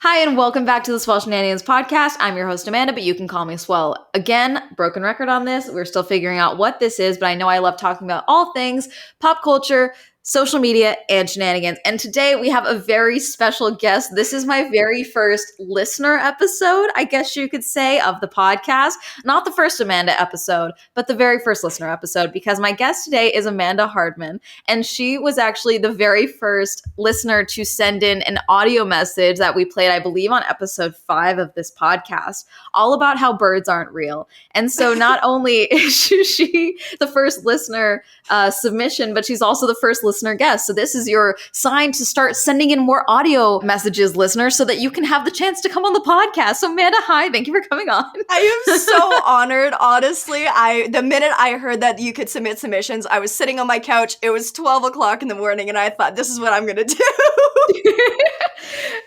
Hi, and welcome back to the Swell Shenanigans podcast. I'm your host, Amanda, but you can call me Swell. Again, broken record on this. We're still figuring out what this is, but I know I love talking about all things pop culture, social media, and shenanigans. And today we have a very special guest. This is my very first listener episode, I guess you could say, of the podcast. Not the first Amanda episode, but the very first listener episode, because my guest today is Amanda Hardman. And she was actually the very first listener to send in an audio message that we played, I believe, on episode 5 of this podcast, all about how birds aren't real. And so not only is she the first listener submission, but she's also the first listener guest. So this is your sign to start sending in more audio messages, listeners, so that you can have the chance to come on the podcast. So Amanda, hi, thank you for coming on. I am so honored, honestly. The minute I heard that you could submit submissions, I was sitting on my couch. It was 12 o'clock in the morning, and I thought, this is what I'm going to do.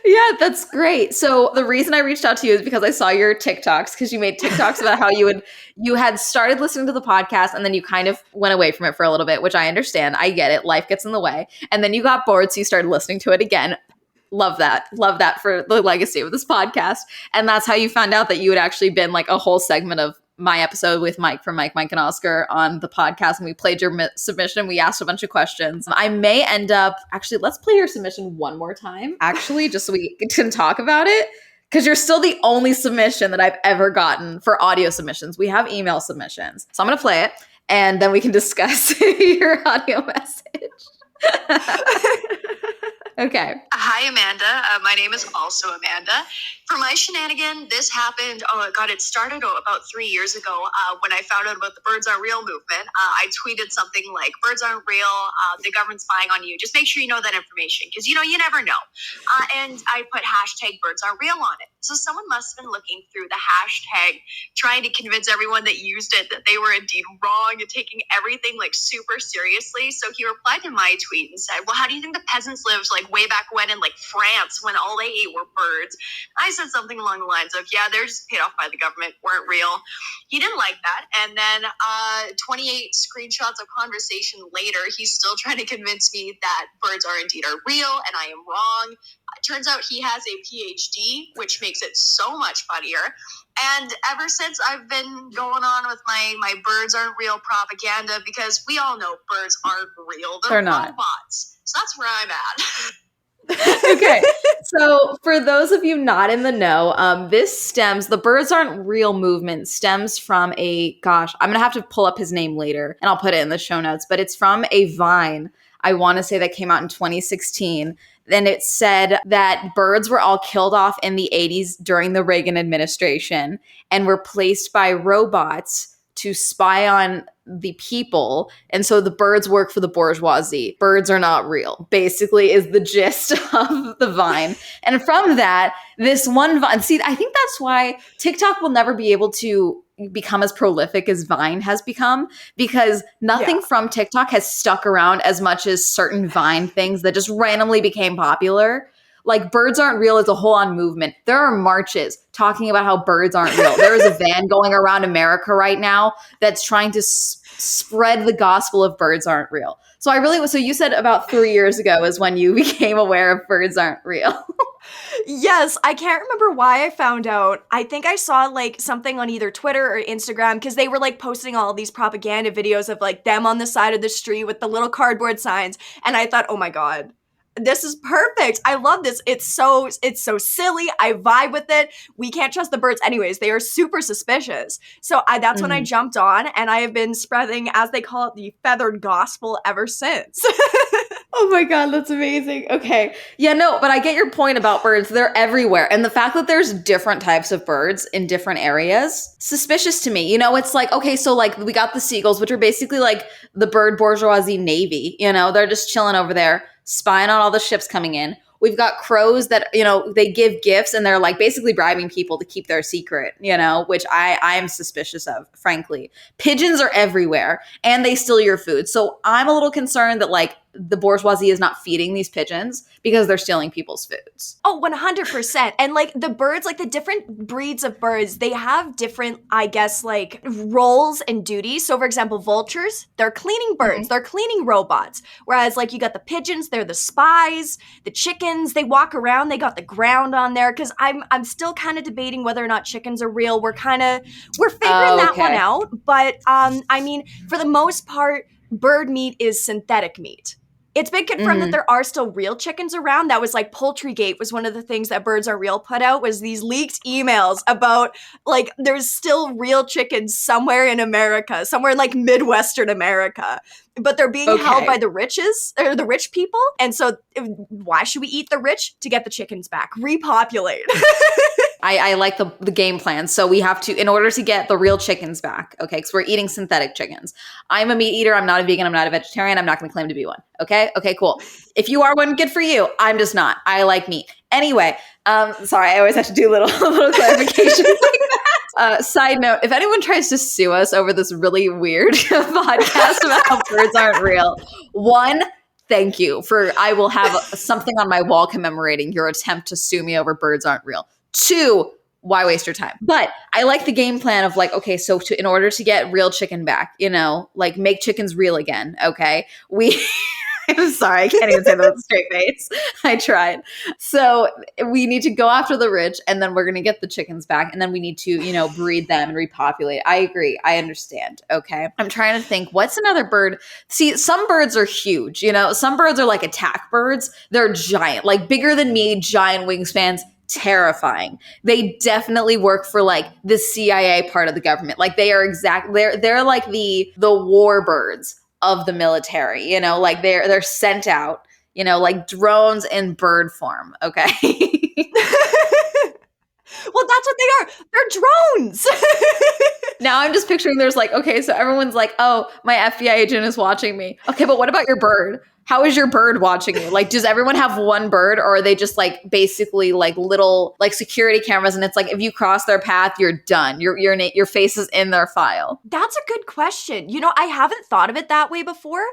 Yeah, that's great. So the reason I reached out to you is because I saw your TikToks, because you made TikToks about how you had started listening to the podcast and then you kind of went away from it for a little bit, which I understand. I get it. Life gets in the way. And then you got bored, so you started listening to it again. Love that. Love that for the legacy of this podcast. And that's how you found out that you had actually been like a whole segment of my episode with Mike from Mike and Oscar on the podcast, and we played your submission. We asked a bunch of questions. I may end up, actually, let's play your submission one more time, actually, just so we can talk about it, because you're still the only submission that I've ever gotten for audio submissions. We have email submissions. So I'm going to play it, and then we can discuss your audio message. Okay. Hi, Amanda. My name is also Amanda. For my shenanigan, this happened, it started about 3 years ago when I found out about the Birds Arent Real movement. I tweeted something like, Birds aren't real, the government's spying on you. Just make sure you know that information, because, you never know. And I put hashtag Birds Aren't Real on it. So someone must have been looking through the hashtag, trying to convince everyone that used it that they were indeed wrong and taking everything like super seriously. So he replied to my tweet and said, well, how do you think the peasants lived like way back when in like France when all they ate were birds? I said something along the lines of, yeah, they're just paid off by the government, weren't real. He didn't like that. And then 28 screenshots of conversation later, he's still trying to convince me that birds are indeed real and I am wrong. It turns out he has a PhD, which makes it so much funnier. And ever since, I've been going on with my birds aren't real propaganda, because we all know birds aren't real. They're not robots. So that's where I'm at. Okay, so for those of you not in the know, the Birds Aren't Real movement stems from I'm going to have to pull up his name later, and I'll put it in the show notes, but it's from a Vine, I want to say, that came out in 2016. Then it said that birds were all killed off in the 80s during the Reagan administration and were placed by robots to spy on the people. And so the birds work for the bourgeoisie. Birds are not real, basically, is the gist of the Vine. And from that, this one Vine, see, I think that's why TikTok will never be able to become as prolific as Vine has become, because nothing from TikTok has stuck around as much as certain Vine things that just randomly became popular. Like, Birds Aren't Real is a whole-on movement. There are marches talking about how birds aren't real. There is a van going around America right now that's trying to spread the gospel of birds aren't real. So you said about 3 years ago is when you became aware of birds aren't real. Yes, I can't remember why I found out. I think I saw like something on either Twitter or Instagram, because they were like posting all these propaganda videos of like them on the side of the street with the little cardboard signs. And I thought, oh my God, this is perfect. I love this. It's so silly. I vibe with it. We can't trust the birds anyways. They are super suspicious. So that's when I jumped on, and I have been spreading, as they call it, the feathered gospel ever since. Oh my God, that's amazing. Okay. Yeah, no, but I get your point about birds. They're everywhere. And the fact that there's different types of birds in different areas, suspicious to me. It's like, okay, so like we got the seagulls, which are basically like the bird bourgeoisie navy. They're just chilling over there, spying on all the ships coming in. We've got crows that, they give gifts and they're like basically bribing people to keep their secret, which I am suspicious of, frankly. Pigeons are everywhere and they steal your food. So I'm a little concerned that like the bourgeoisie is not feeding these pigeons because they're stealing people's foods. Oh, 100%. And like the birds, like the different breeds of birds, they have different, I guess, like roles and duties. So for example, vultures, they're cleaning birds, they're cleaning robots. Whereas like you got the pigeons, they're the spies, the chickens, they walk around, they got the ground on there. Cause I'm still kind of debating whether or not chickens are real. We're figuring that one out. But I mean, for the most part, bird meat is synthetic meat. It's been confirmed that there are still real chickens around. That was like Poultrygate was one of the things that Birds Are Real put out, was these leaked emails about like there's still real chickens somewhere in America, somewhere in like Midwestern America. But they're being held by the rich people. And so why should we eat the rich? To get the chickens back, repopulate. I like the game plan. So we have to, in order to get the real chickens back, okay, because we're eating synthetic chickens. I'm a meat eater. I'm not a vegan. I'm not a vegetarian. I'm not going to claim to be one. Okay? Okay, cool. If you are one, good for you. I'm just not. I like meat. Anyway, sorry, I always have to do little clarifications like that. Side note, if anyone tries to sue us over this really weird podcast about how birds aren't real, one, thank you I will have something on my wall commemorating your attempt to sue me over birds aren't real. Two, why waste your time? But I like the game plan of like, okay, so in order to get real chicken back, like make chickens real again, okay? I'm sorry, I can't even say that with a straight face. I tried. So we need to go after the rich, and then we're going to get the chickens back, and then we need to, breed them and repopulate. I agree. I understand. Okay. I'm trying to think, what's another bird? See, some birds are huge, some birds are like attack birds. They're giant, like bigger than me, giant wingspans. Terrifying. They definitely work for like the CIA part of the government. Like they are they're like the war birds of the military, like they're sent out, like drones in bird form. Okay. Well, that's what they are. They're drones. Now I'm just picturing there's like, okay, so everyone's like, oh, my FBI agent is watching me. Okay, but what about your bird? How is your bird watching you? Like, does everyone have one bird, or are they just like basically like little like security cameras? And it's like, if you cross their path, you're done. Your face is in their file. That's a good question. I haven't thought of it that way before.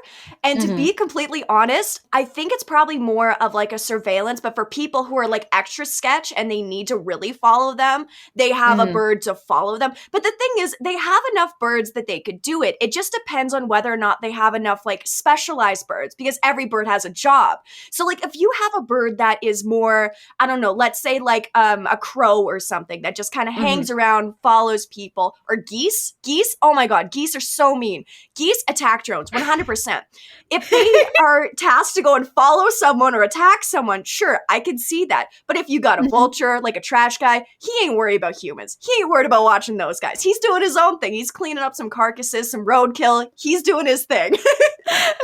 And to be completely honest, I think it's probably more of like a surveillance, but for people who are like extra sketch and they need to really follow them, they have a bird to follow them. But the thing is, they have enough birds that they could do it. It just depends on whether or not they have enough like specialized birds, because every bird has a job. So like if you have a bird that is more, I don't know, let's say like a crow or something that just kind of hangs around, follows people, or geese, oh my God, geese are so mean. Geese attack drones, 100%. If they are tasked to go and follow someone or attack someone, sure, I can see that. But if you got a vulture, like a trash guy, he ain't worried about humans. He ain't worried about watching those guys. He's doing his own thing. He's cleaning up some carcasses, some roadkill. He's doing his thing.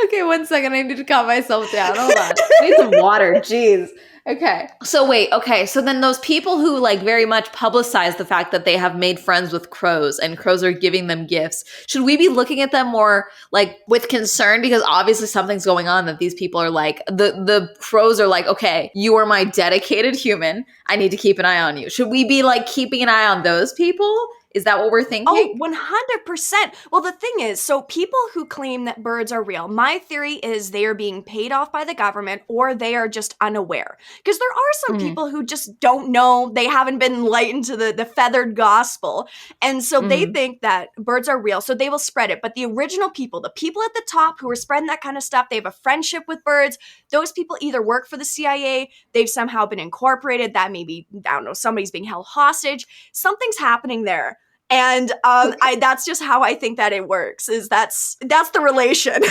Okay, 1 second. I need to calm myself down. Hold on. I need some water. Jeez. Okay. So wait. Okay. So then those people who like very much publicize the fact that they have made friends with crows and crows are giving them gifts, should we be looking at them more like with concern? Because obviously something's going on that these people are like, the crows are like, okay, you are my dedicated human. I need to keep an eye on you. Should we be like keeping an eye on those people? Is that what we're thinking? Oh, 100%. Well, the thing is, so people who claim that birds are real, my theory is they are being paid off by the government, or they are just unaware. Because there are some people who just don't know, they haven't been enlightened to the feathered gospel. And so they think that birds are real, so they will spread it. But the original people, the people at the top who are spreading that kind of stuff, they have a friendship with birds. Those people either work for the CIA, they've somehow been incorporated, that maybe, I don't know, somebody's being held hostage. Something's happening there. And that's just how I think that it works, is that's the relation.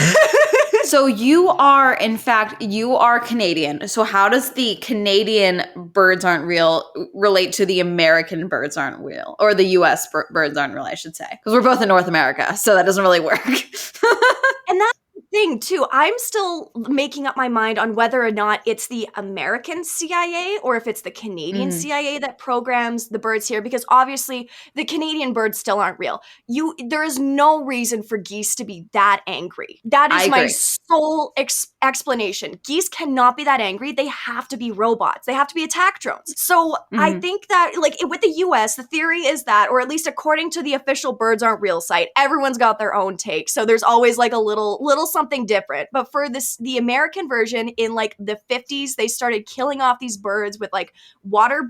So you are Canadian. So how does the Canadian Birds Aren't Real relate to the American Birds Aren't Real? Or the US Birds Aren't Real, I should say. Because we're both in North America, so that doesn't really work. And that's the thing, too. I'm still making up my mind on whether or not it's the American CIA or if it's the Canadian CIA that programs the birds here, because obviously the Canadian birds still aren't real. There is no reason for geese to be that angry. That is my sole explanation. Geese cannot be that angry. They have to be robots. They have to be attack drones. So I think that, like, with the US, the theory is that, or at least according to the official Birds Aren't Real site, everyone's got their own take. So there's always like a little something something different. But for the American version in like the 50s, they started killing off these birds with like water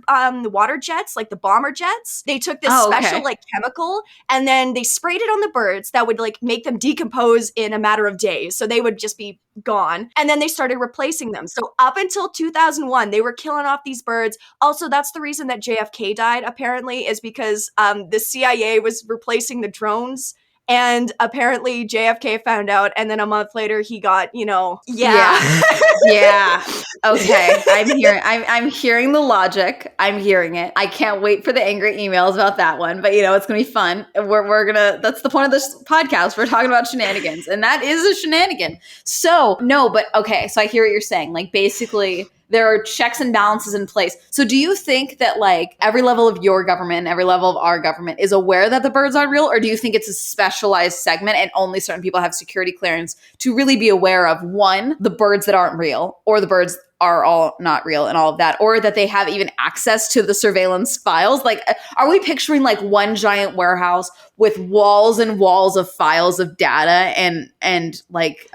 jets, like the bomber jets. They took this special like chemical and then they sprayed it on the birds that would like make them decompose in a matter of days. So they would just be gone. And then they started replacing them. So up until 2001, they were killing off these birds. Also, that's the reason that JFK died, apparently, is because the CIA was replacing the drones. And apparently JFK found out, and then a month later he got, yeah. Okay, I'm hearing the logic. I'm hearing it. I can't wait for the angry emails about that one. But it's gonna be fun. We're gonna. That's the point of this podcast. We're talking about shenanigans, and that is a shenanigan. So no, but okay. So I hear what you're saying. Like basically, there are checks and balances in place. So do you think that like every level of your government, every level of our government is aware that the birds aren't real? Or do you think it's a specialized segment and only certain people have security clearance to really be aware of, one, the birds that aren't real, or the birds are all not real and all of that, or that they have even access to the surveillance files? Like, are we picturing like one giant warehouse with walls and walls of files of data and like,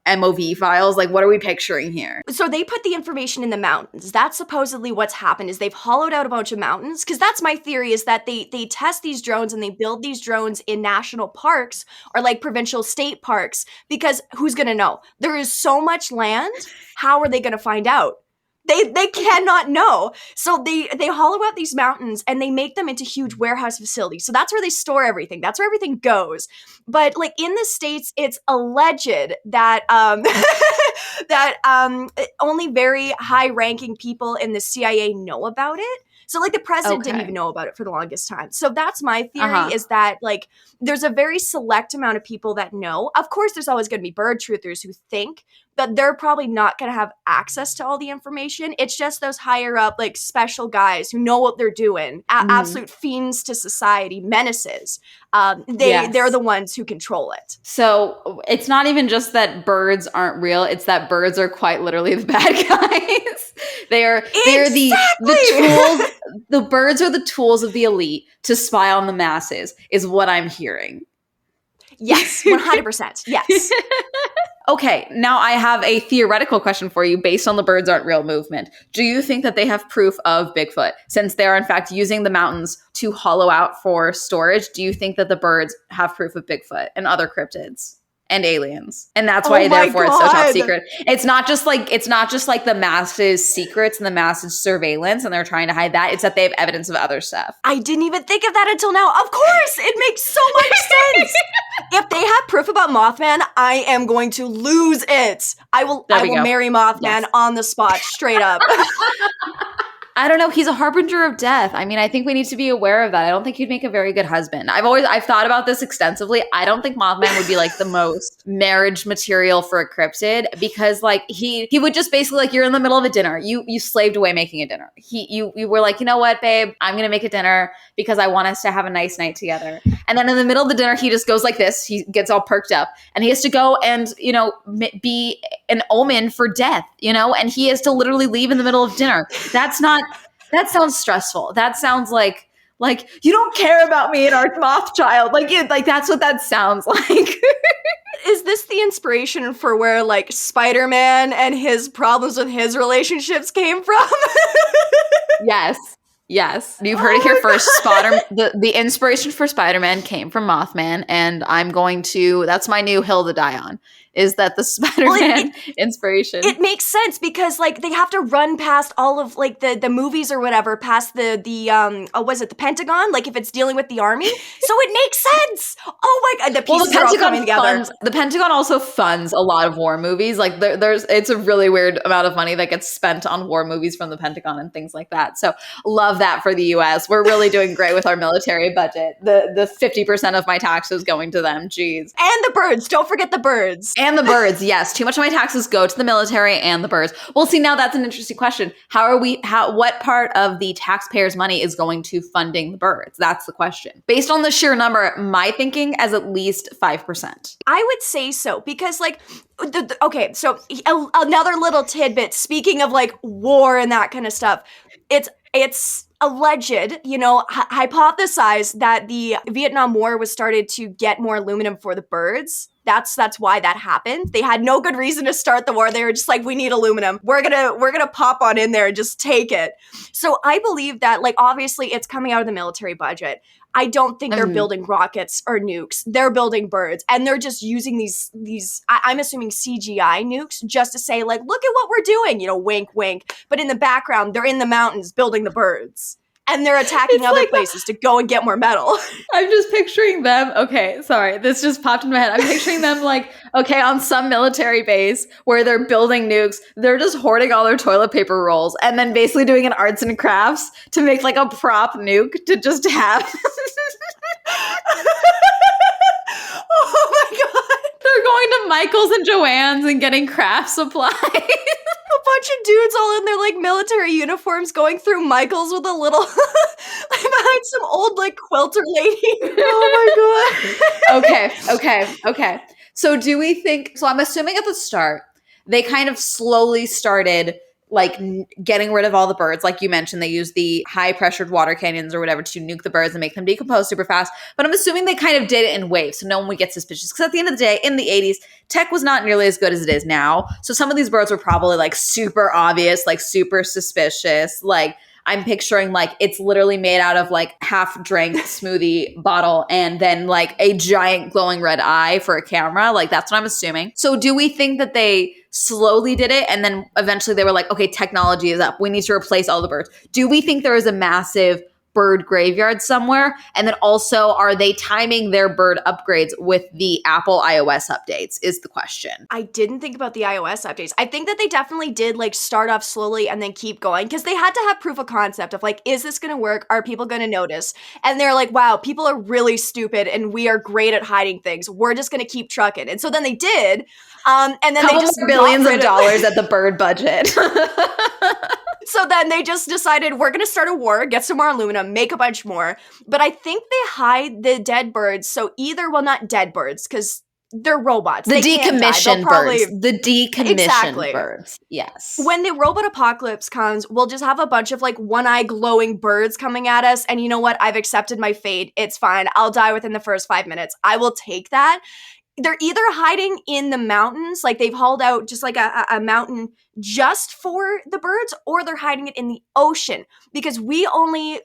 MOV files? Like, what are we picturing here? So they put the information in the mountains. That's supposedly what's happened, is they've hollowed out a bunch of mountains. Because that's my theory, is that they test these drones and they build these drones in national parks or like provincial state parks. Because who's going to know? There is so much land. How are they going to find out? They cannot know. So they hollow out these mountains and they make them into huge warehouse facilities. So that's where they store everything. That's where everything goes. But like in the States, it's alleged that only very high-ranking people in the CIA know about it. So like the president didn't even know about it for the longest time. So that's my theory, is that like there's a very select amount of people that know. Of course, there's always going to be bird truthers who think, but they're probably not going to have access to all the information. It's just those higher up, like special guys who know what they're doing, absolute fiends to society, menaces. They're the ones who control it. So it's not even just that birds aren't real. It's that birds are quite literally the bad guys. They're the tools. The birds are the tools of the elite to spy on the masses, is what I'm hearing. Yes, 100%. Yes. Okay, now I have a theoretical question for you based on the Birds Aren't Real movement. Do you think that they have proof of Bigfoot? Since they're in fact using the mountains to hollow out for storage, do you think that the birds have proof of Bigfoot and other cryptids and aliens? And that's why therefore it's so top secret. It's not just like the masses secrets and the masses surveillance and they're trying to hide that. It's that they have evidence of other stuff. I didn't even think of that until now. Of course, it makes so much sense. If they have proof about Mothman, I am going to lose it. I will marry Mothman on the spot, straight up. I don't know. He's a harbinger of death. I mean, I think we need to be aware of that. I don't think he'd make a very good husband. I've thought about this extensively. I don't think Mothman would be like the most marriage material for a cryptid, because like he would just basically like, you're in the middle of a dinner. You slaved away making a dinner. You were like, you know what, babe, I'm going to make a dinner because I want us to have a nice night together. And then in the middle of the dinner, he just goes like this. He gets all perked up and he has to go and, be an omen for death, and he has to literally leave in the middle of dinner. That sounds stressful. That sounds like you don't care about me and our moth child. Like that's what that sounds like. Is this the inspiration for where like Spider-Man and his problems with his relationships came from? Yes. You've heard it here first. The inspiration for Spider-Man came from Mothman, and that's my new hill to die on, is that the Spider-Man inspiration. It makes sense because like they have to run past all of like the movies or whatever, past the Pentagon, like if it's dealing with the army. So it makes sense. Oh my god, the pieces are all coming together. The Pentagon also funds a lot of war movies. Like it's a really weird amount of money that gets spent on war movies from the Pentagon and things like that. So love that for the US. We're really doing great with our military budget. The 50% of my taxes going to them. Jeez. And the birds. Don't forget the birds. And the birds, yes. Too much of my taxes go to the military and the birds. Well, see, now that's an interesting question. What part of the taxpayers' money is going to funding the birds? That's the question. Based on the sheer number, my thinking as at least 5%. I would say so, because like, okay, so another little tidbit, speaking of like war and that kind of stuff, it's alleged, hypothesized that the Vietnam War was started to get more aluminum for the birds. that's why that happened. They had no good reason to start the war. They were just like, we need aluminum. We're gonna pop on in there and just take it. So I believe that, like, obviously it's coming out of the military budget. I don't think they're building rockets or nukes. They're building birds, and they're just using these I'm assuming CGI nukes just to say, like, look at what we're doing, wink, wink. But in the background, they're in the mountains building the birds, and they're attacking other places to go and get more metal. I'm just picturing them. Okay, sorry, this just popped into my head. I'm picturing them like, okay, on some military base where they're building nukes, they're just hoarding all their toilet paper rolls and then basically doing an arts and crafts to make like a prop nuke to just have. Oh my god. They're going to Michael's and Joann's and getting craft supplies. A bunch of dudes all in their like military uniforms going through Michael's with a little behind some old like quilter lady. Oh my god. Okay. So do we think, so I'm assuming at the start, they kind of slowly started like getting rid of all the birds. Like you mentioned, they use the high pressured water cannons or whatever to nuke the birds and make them decompose super fast. But I'm assuming they kind of did it in waves so no one would get suspicious. Because at the end of the day, in the 80s, tech was not nearly as good as it is now. So some of these birds were probably like super obvious, like super suspicious. Like I'm picturing like it's literally made out of like half drank smoothie bottle and then like a giant glowing red eye for a camera. Like that's what I'm assuming. So do we think that they slowly did it and then eventually they were like, okay, technology is up. We need to replace all the birds. Do we think there is a massive bird graveyard somewhere? And then also, are they timing their bird upgrades with the Apple iOS updates is the question. I didn't think about the iOS updates. I think that they definitely did like start off slowly and then keep going because they had to have proof of concept of like, is this going to work? Are people going to notice? And they're like, wow, people are really stupid and we are great at hiding things. We're just going to keep trucking. And so then they did. And then they just billions of dollars at the bird budget. So then they just decided we're going to start a war, get some more aluminum, make a bunch more. But I think they hide the dead birds. So either, well, not dead birds because they're robots. The decommissioned birds. The decommissioned birds. Yes. When the robot apocalypse comes, we'll just have a bunch of like one-eye glowing birds coming at us. And you know what? I've accepted my fate. It's fine. I'll die within the first 5 minutes. I will take that. They're either hiding in the mountains, like they've hauled out just like a mountain just for the birds, or they're hiding it in the ocean because we've only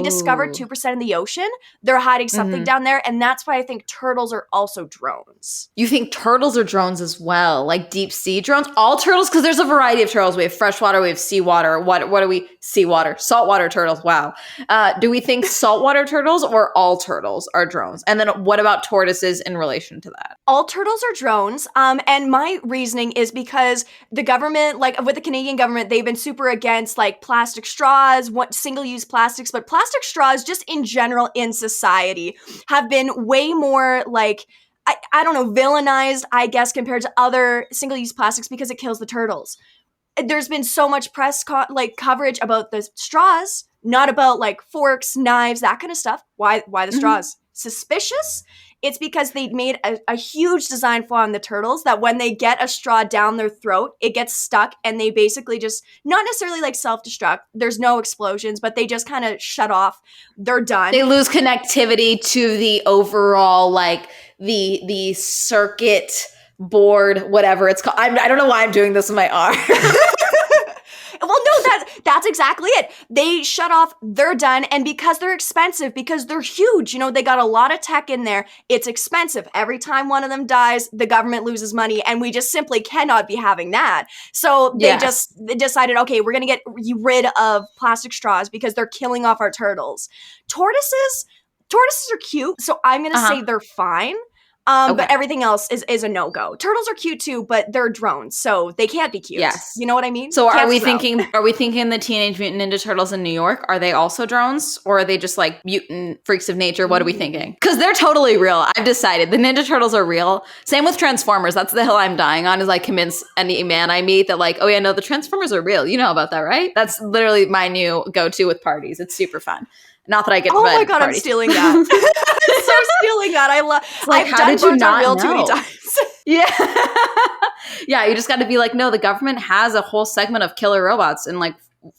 discovered 2% of the ocean. They're hiding something down there, and that's why I think turtles are also drones. You think turtles are drones as well, like deep sea drones? All turtles, because there's a variety of turtles. We have freshwater, we have seawater. What are we? Seawater, saltwater turtles. Wow. Do we think saltwater turtles or all turtles are drones? And then what about tortoises in relation to that? All turtles are drones. And my reasoning is because the government, like with the Canadian government, they've been super against like plastic straws, single-use plastics, but plastic straws just in general in society have been way more like, I don't know, villainized, I guess, compared to other single-use plastics because it kills the turtles. There's been so much press coverage about the straws, not about like forks, knives, that kind of stuff. Why the straws? Suspicious? It's because they made a huge design flaw in the turtles that when they get a straw down their throat, it gets stuck and they basically just, not necessarily like self-destruct, there's no explosions, but they just kind of shut off. They're done. They lose connectivity to the overall, like the circuit board, whatever it's called. I don't know why I'm doing this with my arm. Well, no, that's exactly it. They shut off, they're done, and because they're expensive, because they're huge, they got a lot of tech in there, it's expensive. Every time one of them dies, the government loses money, and we just simply cannot be having that. So they they decided, okay, we're going to get rid of plastic straws because they're killing off our turtles. Tortoises are cute, so I'm going to say they're fine. But everything else is a no-go. Turtles are cute too, but they're drones, so they can't be cute. Yes. You know what I mean? So are we thinking the Teenage Mutant Ninja Turtles in New York? Are they also drones? Or are they just like mutant freaks of nature? What are we thinking? Because they're totally real. I've decided. The Ninja Turtles are real. Same with Transformers. That's the hill I'm dying on, is I convince any man I meet that like, oh yeah, no, the Transformers are real. You know about that, right? That's literally my new go-to with parties. It's super fun. Not that I get. Oh my god, I'm stealing that. I'm so stealing that. I've done Birds Arent Real too many times. Yeah. You just got to be like, no, the government has a whole segment of killer robots and like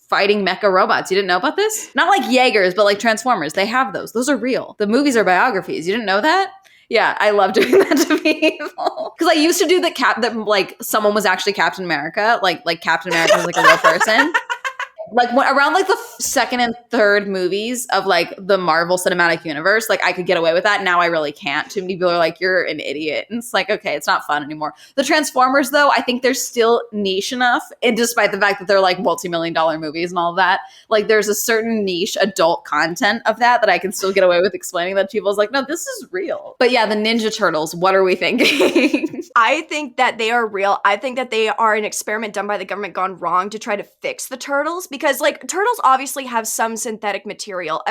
fighting mecha robots. You didn't know about this? Not like Jaegers, but like Transformers. They have those. Those are real. The movies are biographies. You didn't know that? Yeah, I love doing that to people. Because I used to do that like someone was actually Captain America. Like Captain America was like a real person. Like around like the second and third movies of like the Marvel Cinematic Universe, like I could get away with that. Now I really can't. Too many people are like, you're an idiot. And it's like, okay, it's not fun anymore. The Transformers though, I think they're still niche enough. And despite the fact that they're like multi-million-dollar movies and all of that, like there's a certain niche adult content of that I can still get away with explaining that to people. Is like, no, this is real. But yeah, the Ninja Turtles, what are we thinking? I think that they are real. I think that they are an experiment done by the government gone wrong to try to fix the turtles, because like turtles obviously have some synthetic material.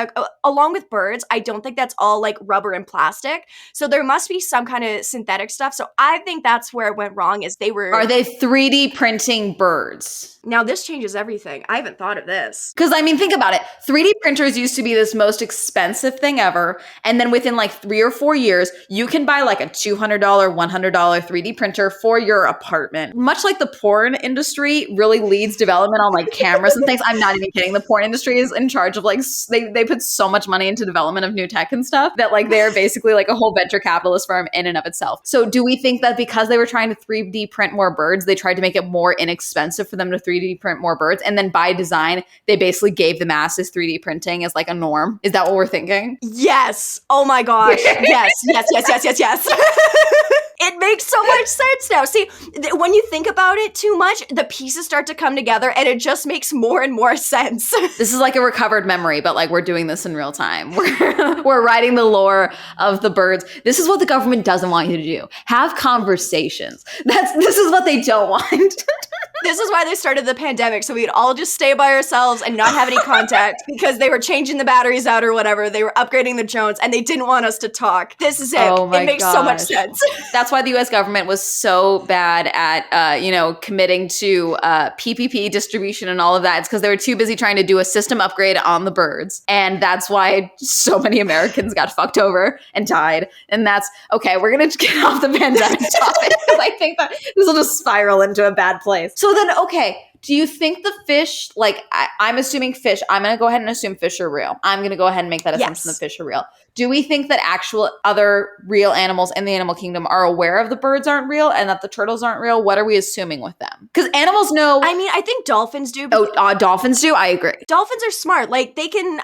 Along with birds, I don't think that's all like rubber and plastic. So there must be some kind of synthetic stuff. So I think that's where it went wrong, is they were... Are they 3D printing birds? Now this changes everything. I haven't thought of this. Because I mean, think about it. 3D printers used to be this most expensive thing ever. And then within like 3 or 4 years, you can buy like a $200, $100 3D printer for your apartment. Much like the porn industry really leads development on like cameras and things. I'm not even kidding. The porn industry is in charge of like, they put so much money into development of new tech and stuff that like they're basically like a whole venture capitalist firm in and of itself. So do we think that because they were trying to 3D print more birds, they tried to make it more inexpensive for them to 3D print more birds? And then by design, they basically gave the masses 3D printing as like a norm. Is that what we're thinking? Yes. Oh my gosh. Yes. It makes so much sense now. See, when you think about it too much, the pieces start to come together and it just makes more and more sense. This is like a recovered memory, but like we're doing this in real time. We're writing the lore of the birds. This is what the government doesn't want you to do. Have conversations. This is what they don't want. This is why they started the pandemic, so we'd all just stay by ourselves and not have any contact, because they were changing the batteries out or whatever. They were upgrading the drones and they didn't want us to talk. This is it. Oh my it makes so much sense. That's why the US government was so bad at, committing to PPP distribution and all of that. It's because they were too busy trying to do a system upgrade on the birds. And that's why so many Americans got fucked over and died. And that's, okay, we're going to get off the pandemic topic, because I think that this will just spiral into a bad place. So then, okay, do you think the fish, like, I'm assuming fish, I'm going to go ahead and assume fish are real. I'm going to go ahead and make that assumption that fish are real. Do we think that actual other real animals in the animal kingdom are aware of the birds aren't real and that the turtles aren't real? What are we assuming with them? Because animals know. I mean, I think dolphins do. Dolphins do? I agree. Dolphins are smart. Like, they can,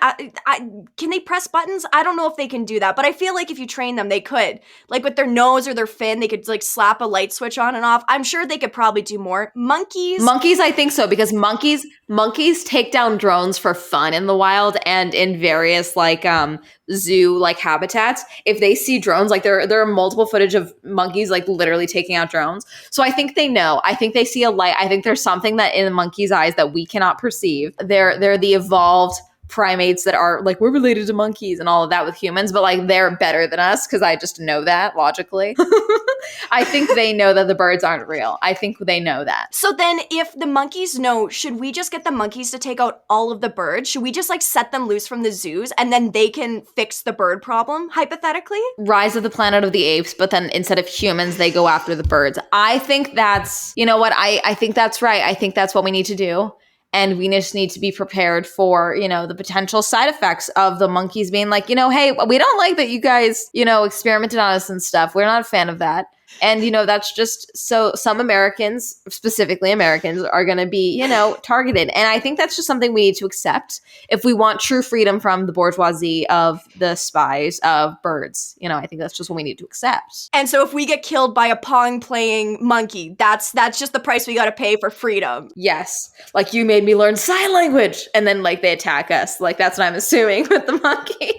can they press buttons? I don't know if they can do that, but I feel like if you train them, they could. Like, with their nose or their fin, they could, like, slap a light switch on and off. I'm sure they could probably do more. Monkeys, I think so, because monkeys take down drones for fun in the wild and in various, like, zoo like habitats. If they see drones, like there are multiple footage of monkeys like literally taking out drones. So I think they know. I think they see a light. I think there's something that in the monkey's eyes that we cannot perceive. They're the evolved primates that are like, we're related to monkeys and all of that with humans, but like they're better than us because I just know that logically. I think they know that the birds aren't real. I think they know that. So then if the monkeys know, should we just get the monkeys to take out all of the birds? Should we just like set them loose from the zoos and then they can fix the bird problem, hypothetically? Rise of the Planet of the Apes, but then instead of humans, they go after the birds. I think that's, you know what? I think that's right. I think that's what we need to do. And we just need to be prepared for, the potential side effects of the monkeys being like, hey, we don't like that you guys, experimented on us and stuff. We're not a fan of that. And, that's just so some Americans, specifically Americans, are going to be, targeted. And I think that's just something we need to accept if we want true freedom from the bourgeoisie of the spies of birds. I think that's just what we need to accept. And so if we get killed by a Pong playing monkey, that's just the price we got to pay for freedom. Yes. Like, you made me learn sign language. And then like they attack us. Like, that's what I'm assuming with the monkey.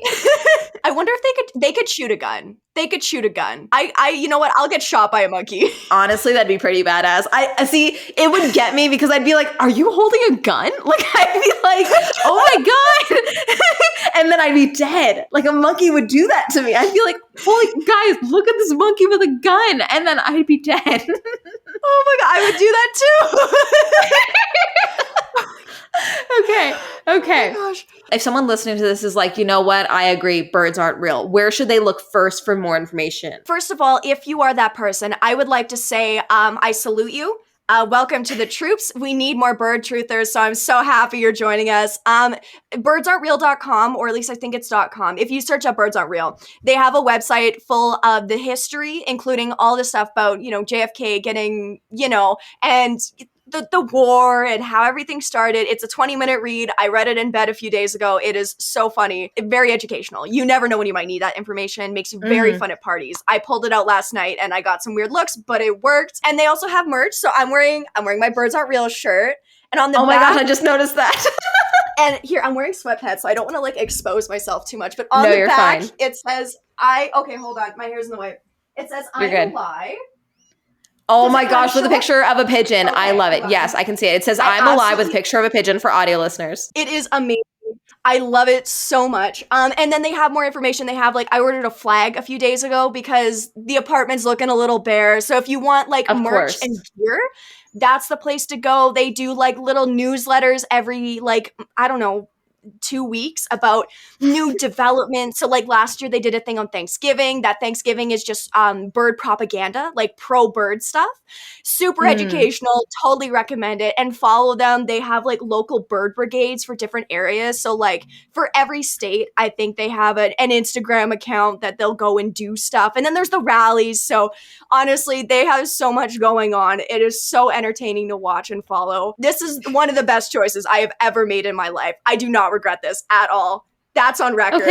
I wonder if they could shoot a gun. They could shoot a gun. You know what? I'll get shot by a monkey. Honestly, that'd be pretty badass. I see, it would get me because I'd be like, are you holding a gun? Like, I'd be like, oh my God. And then I'd be dead. Like, a monkey would do that to me. I'd be like, holy guys, look at this monkey with a gun. And then I'd be dead. Oh my God, I would do that too. Okay. Oh my gosh. If someone listening to this is like, you know what, I agree, birds aren't real, where should they look first for more information? First of all, if you are that person, I would like to say, I salute you. Welcome to the troops. We need more bird truthers, so I'm so happy you're joining us. Birdsaren'treal.com, or at least I think it's .com. If you search up Birds Aren't Real, they have a website full of the history, including all the stuff about, JFK getting, and the war and how everything started. It's a 20-minute read. I read it in bed a few days ago. It is so funny. Very educational. You never know when you might need that information. Makes you very fun at parties. I pulled it out last night and I got some weird looks, but it worked. And they also have merch. So I'm wearing my Birds Aren't Real shirt. And on the Oh my back, gosh, I just noticed that. and here, I'm wearing sweatpants, so I don't want to expose myself too much. But on No, the you're back, fine. it says, okay, hold on. My hair's in the way. It says, You're I'm good. alive. Oh Does my it gosh, kinda with a show picture of a pigeon. Okay, I love it. hold on. Yes, I can see it. It says, I I'm alive with a absolutely- picture of a pigeon for audio listeners. It is amazing. I love it so much. And then they have more information. They have I ordered a flag a few days ago because the apartment's looking a little bare. So if you want Of merch course. and gear, that's the place to go. They do little newsletters every 2 weeks about new developments. So last year they did a thing on Thanksgiving. That Thanksgiving is just bird propaganda, pro bird stuff. Super educational, totally recommend it. And follow them. They have local bird brigades for different areas. So for every state, I think they have an Instagram account that they'll go and do stuff. And then there's the rallies. So honestly, they have so much going on. It is so entertaining to watch and follow. This is one of the best choices I have ever made in my life. I do not regret this at all. That's on record.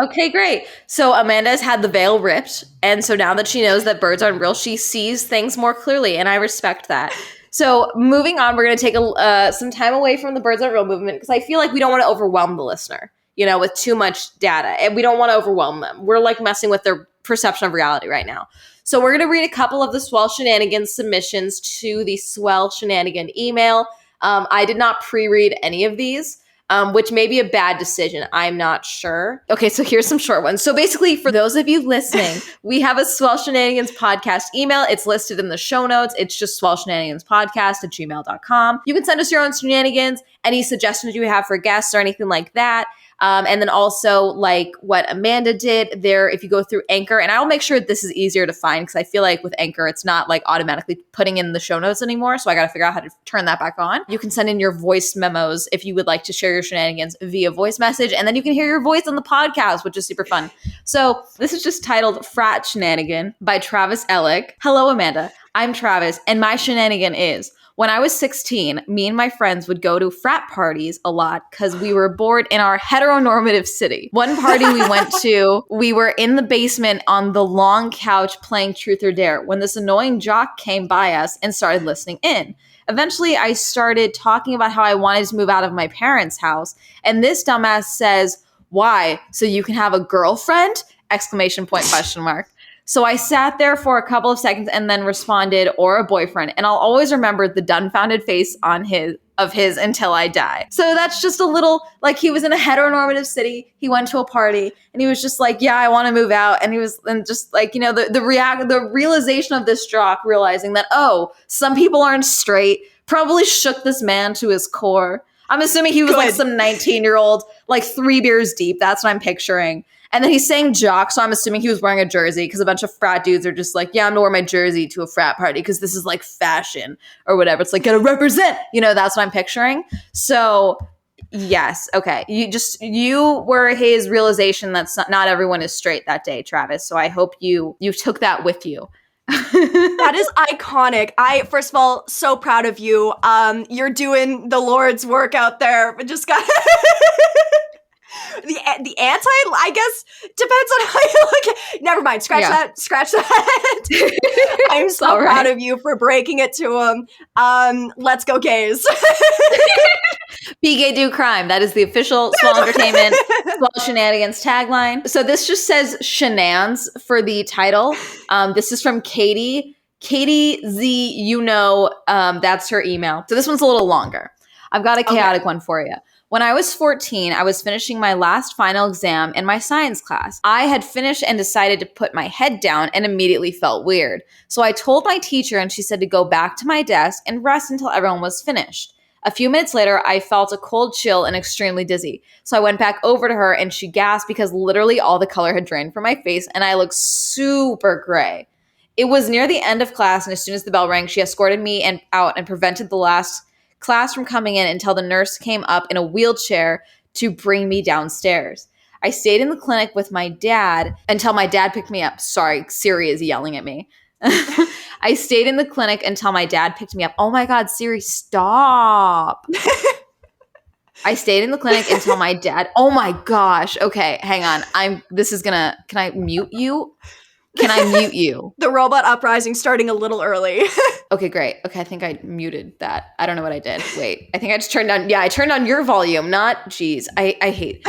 Okay, great. So Amanda's had the veil ripped. And so now that she knows that birds aren't real, she sees things more clearly. And I respect that. So moving on, we're going to take some time away from the Birds Aren't Real movement because I feel like we don't want to overwhelm the listener, with too much data. And we don't want to overwhelm them. We're messing with their perception of reality right now. So we're going to read a couple of the Swell Shenanigans submissions to the Swell Shenanigan email. I did not pre-read any of these. Which may be a bad decision. I'm not sure. Okay, so here's some short ones. So basically, for those of you listening, we have a Swell Shenanigans podcast email. It's listed in the show notes. It's just swellshenaniganspodcast@gmail.com. You can send us your own shenanigans, any suggestions you have for guests or anything like that. And then also what Amanda did there, if you go through Anchor, and I'll make sure this is easier to find because I feel like with Anchor, it's not automatically putting in the show notes anymore. So I got to figure out how to turn that back on. You can send in your voice memos if you would like to share your shenanigans via voice message. And then you can hear your voice on the podcast, which is super fun. So this is just titled Frat Shenanigan by Travis Ellick. Hello, Amanda. I'm Travis, and my shenanigan is, when I was 16, me and my friends would go to frat parties a lot because we were bored in our heteronormative city. One party we went to, we were in the basement on the long couch playing Truth or Dare when this annoying jock came by us and started listening in. Eventually, I started talking about how I wanted to move out of my parents' house, and this dumbass says, "Why? So you can have a girlfriend?" ! So I sat there for a couple of seconds and then responded, "Or a boyfriend." And I'll always remember the dumbfounded face of his until I die. So that's just a little, he was in a heteronormative city. He went to a party and he was just yeah, I want to move out. And he was, and just the realization of this jock realizing that, oh, some people aren't straight, probably shook this man to his core. I'm assuming he was some 19-year-old, 3 beers deep. That's what I'm picturing. And then he's saying jock, so I'm assuming he was wearing a jersey because a bunch of frat dudes are just yeah, I'm going to wear my jersey to a frat party because this is fashion or whatever. It's gotta represent, that's what I'm picturing. So yes, okay. You were his realization that not everyone is straight that day, Travis. So I hope you took that with you. That is iconic. First of all, so proud of you. You're doing the Lord's work out there. Just got the anti, I guess, depends on how you look at. Never mind. Scratch that. I'm so proud of you for breaking it to him. Let's go gays. Be gay, do crime. That is the official Swell Entertainment Swell Shenanigans tagline. So this just says shenans for the title. This is from Katie. Katie Z, that's her email. So this one's a little longer. I've got a chaotic one for you. When I was 14, I was finishing my last final exam in my science class. I had finished and decided to put my head down and immediately felt weird. So I told my teacher and she said to go back to my desk and rest until everyone was finished. A few minutes later, I felt a cold chill and extremely dizzy. So I went back over to her and she gasped because literally all the color had drained from my face and I looked super gray. It was near the end of class, and as soon as the bell rang, she escorted me out and prevented the last class from coming in until the nurse came up in a wheelchair to bring me downstairs. I stayed in the clinic with my dad until my dad picked me up. Sorry, Siri is yelling at me. I stayed in the clinic until my dad picked me up. Oh my God, Siri, stop. I stayed in the clinic until my dad. Oh my gosh. Okay, hang on. Can I mute you? Can I mute you? The robot uprising starting a little early. Okay, great. Okay, I think I muted that. I don't know what I did. Wait, I think I just turned on. Yeah, I turned on your volume, not, geez, I hate.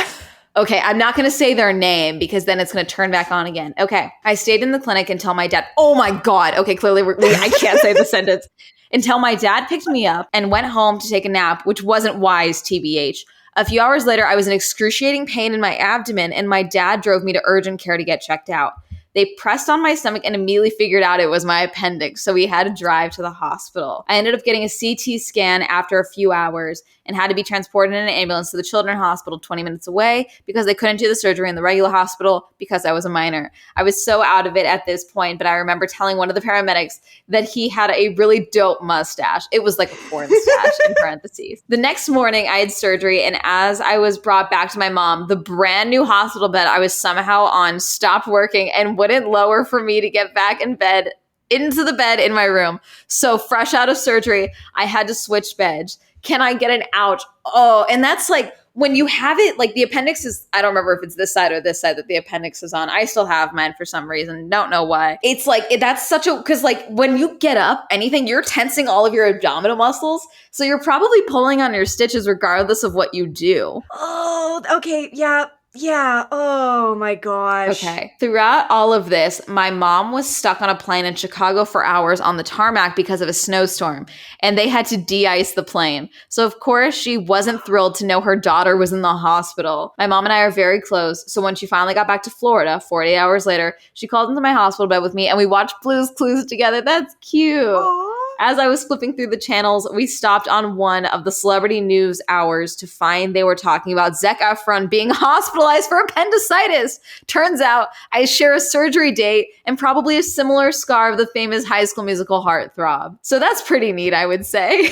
Okay, I'm not going to say their name because then it's going to turn back on again. Okay, I stayed in the clinic until my dad. Oh my God. Okay, clearly I can't say the sentence. Until my dad picked me up and went home to take a nap, which wasn't wise, TBH. A few hours later, I was in excruciating pain in my abdomen, and my dad drove me to urgent care to get checked out. They pressed on my stomach and immediately figured out it was my appendix, so we had to drive to the hospital. I ended up getting a CT scan after a few hours and had to be transported in an ambulance to the Children's Hospital 20 minutes away because they couldn't do the surgery in the regular hospital because I was a minor. I was so out of it at this point, but I remember telling one of the paramedics that he had a really dope mustache. It was like a porn stash in parentheses. The next morning, I had surgery, and as I was brought back to my mom, the brand new hospital bed I was somehow on stopped working and wouldn't lower for me to get back into the bed in my room. So fresh out of surgery, I had to switch beds. Can I get an ouch? Oh, and that's like when you have it, like the appendix is, I don't remember if it's this side or this side that the appendix is on. I still have mine for some reason. Don't know why. It's like, that's such a, because like when you get up, anything, you're tensing all of your abdominal muscles. So you're probably pulling on your stitches regardless of what you do. Oh, okay. Yeah. Yeah. Oh my gosh. Okay. Throughout all of this, my mom was stuck on a plane in Chicago for hours on the tarmac because of a snowstorm, and they had to de-ice the plane. So of course, she wasn't thrilled to know her daughter was in the hospital. My mom and I are very close, so when she finally got back to Florida, 48 hours later, she called into my hospital bed with me, and we watched Blue's Clues together. That's cute. Aww. As I was flipping through the channels, we stopped on one of the celebrity news hours to find they were talking about Zac Efron being hospitalized for appendicitis. Turns out I share a surgery date and probably a similar scar of the famous High School Musical heartthrob. So that's pretty neat, I would say.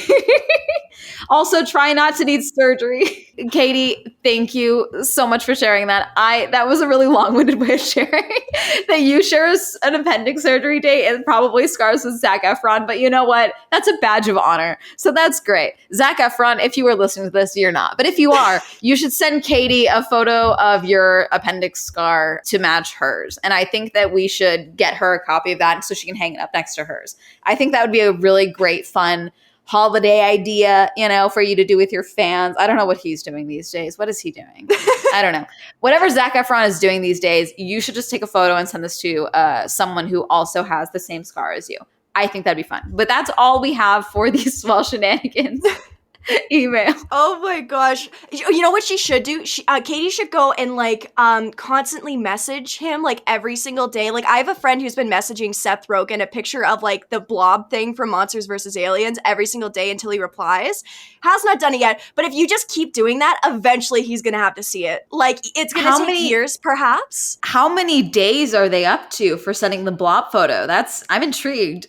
Also, try not to need surgery. Katie, thank you so much for sharing that. That was a really long-winded way of sharing that you share an appendix surgery date and probably scars with Zac Efron, but you know what? That's a badge of honor. So that's great. Zac Efron, if you were listening to this, you're not. But if you are, you should send Katie a photo of your appendix scar to match hers. And I think that we should get her a copy of that so she can hang it up next to hers. I think that would be a really great, fun holiday idea, for you to do with your fans. I don't know what he's doing these days. What is he doing? I don't know. Whatever Zac Efron is doing these days, you should just take a photo and send this to someone who also has the same scar as you. I think that'd be fun. But that's all we have for these Swell Shenanigans email. Oh my gosh. You know what she should do? Katie should go and constantly message him every single day. I have a friend who's been messaging Seth Rogen a picture of the blob thing from Monsters vs. Aliens every single day until he replies. Has not done it yet, but if you just keep doing that, eventually he's gonna have to see it. It's gonna take years, perhaps. How many days are they up to for sending the blob photo? I'm intrigued.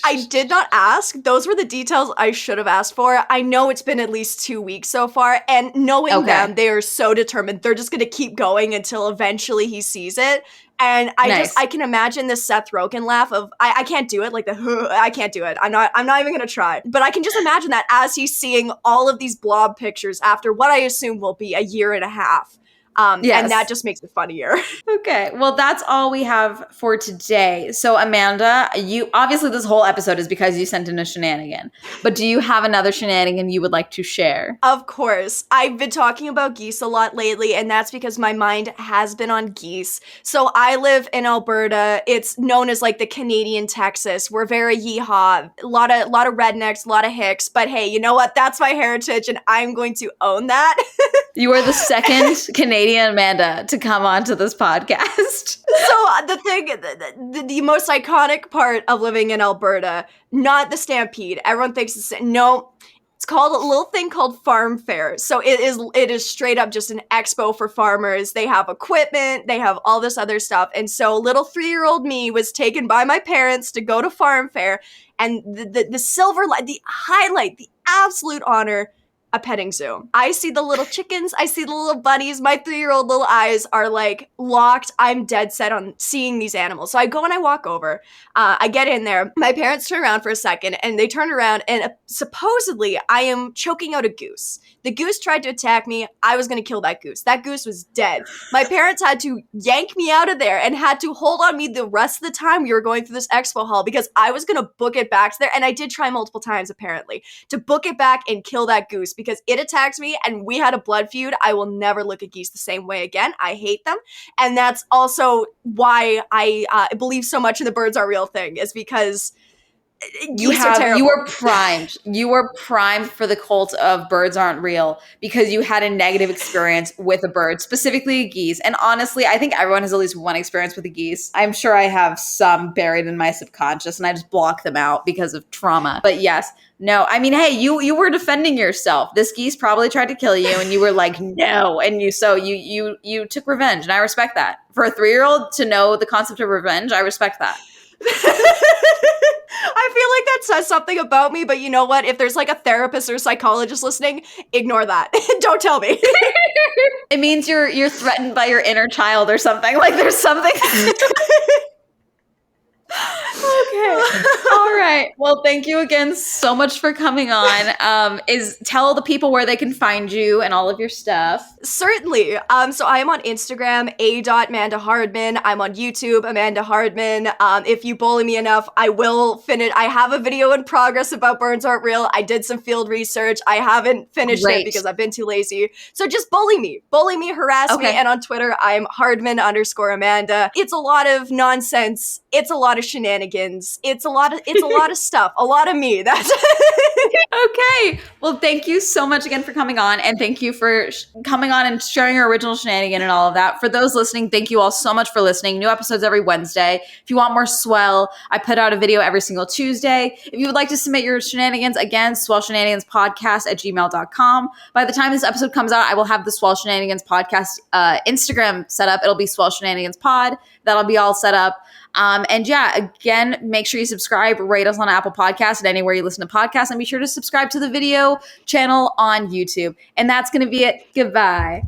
I did not ask. Those were the details I should have asked for. I know it's been at least 2 weeks so far, and knowing them, they are so determined. They're just going to keep going until eventually he sees it. And I can imagine the Seth Rogen laugh of, I can't do it, I can't do it. I'm not even going to try. But I can just imagine that as he's seeing all of these blob pictures after what I assume will be a year and a half. Yes. And that just makes it funnier. Okay, well, that's all we have for today. So, Amanda, you obviously this whole episode is because you sent in a shenanigan. But do you have another shenanigan you would like to share? Of course. I've been talking about geese a lot lately, and that's because my mind has been on geese. So I live in Alberta. It's known as the Canadian Texas. We're very yeehaw. A lot of rednecks, a lot of hicks. But hey, you know what? That's my heritage, and I'm going to own that. You are the second Canadian Amanda to come onto this podcast. So the most iconic part of living in Alberta, not the stampede. Everyone thinks no. It's called a little thing called Farm Fair. So it is straight up just an expo for farmers. They have equipment, they have all this other stuff. And so little 3-year-old me was taken by my parents to go to Farm Fair, and the silver the highlight, the absolute honor, a petting zoo. I see the little chickens, I see the little bunnies, my 3-year-old little eyes are like locked. I'm dead set on seeing these animals. So I go and I walk over, I get in there, my parents turn around for a second, and they turn around, and supposedly I am choking out a goose. The goose tried to attack me. I was gonna kill that goose. That goose was dead. My parents had to yank me out of there and had to hold on me the rest of the time we were going through this expo hall, because I was gonna book it back to there, and I did try multiple times apparently, to book it back and kill that goose, because it attacked me and we had a blood feud. I will never look at geese the same way again. I hate them. And that's also why I believe so much in the birds are real thing, is because geese are terrible. You were primed. You were primed for the cult of birds aren't real because you had a negative experience with a bird, specifically a geese. And honestly, I think everyone has at least one experience with a geese. I'm sure I have some buried in my subconscious and I just block them out because of trauma. But yes, no, I mean, hey, you were defending yourself. This geese probably tried to kill you and you were like, no. And you took revenge, and I respect that. For a 3-year-old to know the concept of revenge, I respect that. I feel like that says something about me, but you know what? If there's like a therapist or psychologist listening, ignore that. Don't tell me. It means you're threatened by your inner child or something. Like there's something. Okay. All right. Well, thank you again so much for coming on. Tell the people where they can find you and all of your stuff. Certainly. So I am on Instagram, a.mandahardman. I'm on YouTube, Amanda Hardman. If you bully me enough, I will finish. I have a video in progress about Birds Arent Real. I did some field research. I haven't finished it because I've been too lazy. So just bully me, harass me. And on Twitter, I'm Hardman_Amanda. It's a lot of nonsense. It's a lot of shenanigans. It's a lot of stuff. A lot of me. That's okay. Well, thank you so much again for coming on, and thank you for coming on and sharing your original shenanigan and all of that. For those listening, thank you all so much for listening. New episodes every Wednesday. If you want more Swell, I put out a video every single Tuesday. If you would like to submit your shenanigans, again, swellshenaniganspodcast@gmail.com. By the time this episode comes out, I will have the Swell Shenanigans podcast Instagram set up. It'll be Swell Shenanigans Pod. That'll be all set up. And yeah, again, make sure you subscribe, rate us on Apple Podcasts and anywhere you listen to podcasts, and be sure to subscribe to the video channel on YouTube. And that's going to be it. Goodbye.